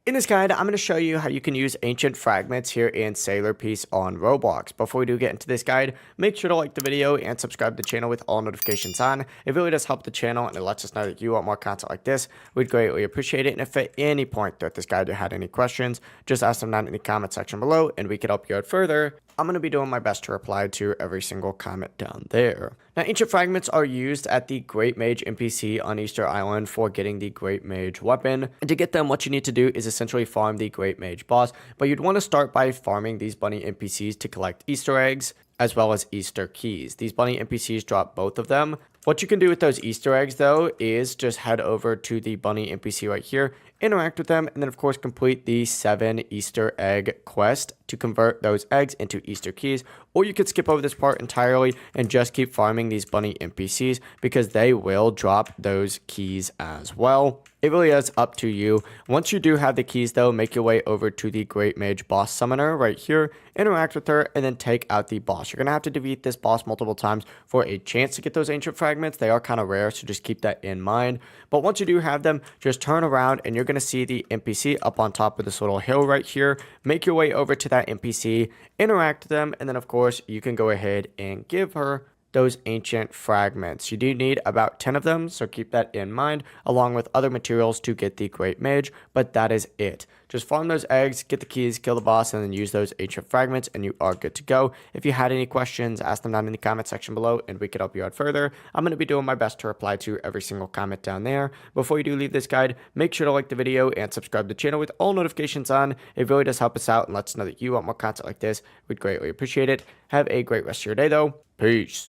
In this guide, I'm going to show you how you can use ancient fragments here in Sailor Piece on Roblox. Before we do get into this guide, make sure to like the video and subscribe to the channel with all notifications on. It really does help the channel and it lets us know that you want more content like this. We'd greatly appreciate it. And if at any point throughout this guide you had any questions, just ask them down in the comment section below and we can help you out further. I'm going to be doing my best to reply to every single comment down there. Now, ancient fragments are used at the Great Mage NPC on Easter Island for getting the Great Mage weapon. And to get them, what you need to do is essentially farm the Great Mage boss. But you'd want to start by farming these bunny NPCs to collect Easter eggs, as well as Easter keys. These bunny NPCs drop both of them. What you can do with those Easter eggs, though, is just head over to the bunny NPC right here, interact with them, and then, of course, complete the 7 Easter egg quest to convert those eggs into Easter keys. Or you could skip over this part entirely and just keep farming these bunny NPCs because they will drop those keys as well. It really is up to you. Once you do have the keys, though, make your way over to the Great Mage boss summoner right here, interact with her, and then take out the boss. You're going to have to defeat this boss multiple times for a chance to get those ancient fragments. They are kind of rare, so just keep that in mind. But once you do have them, just turn around and you're going to see the NPC up on top of this little hill right here. Make your way over to that NPC, interact with them, and then, of course, you can go ahead and give her those ancient fragments. You do need about 10 of them, so keep that in mind, along with other materials to get the Great Mage, but that is it. Just farm those eggs, get the keys, kill the boss, and then use those ancient fragments, and you are good to go. If you had any questions, ask them down in the comment section below, and we could help you out further. I'm going to be doing my best to reply to every single comment down there. Before you do leave this guide, make sure to like the video and subscribe to the channel with all notifications on. It really does help us out and lets us know that you want more content like this. We'd greatly appreciate it. Have a great rest of your day, though. Peace.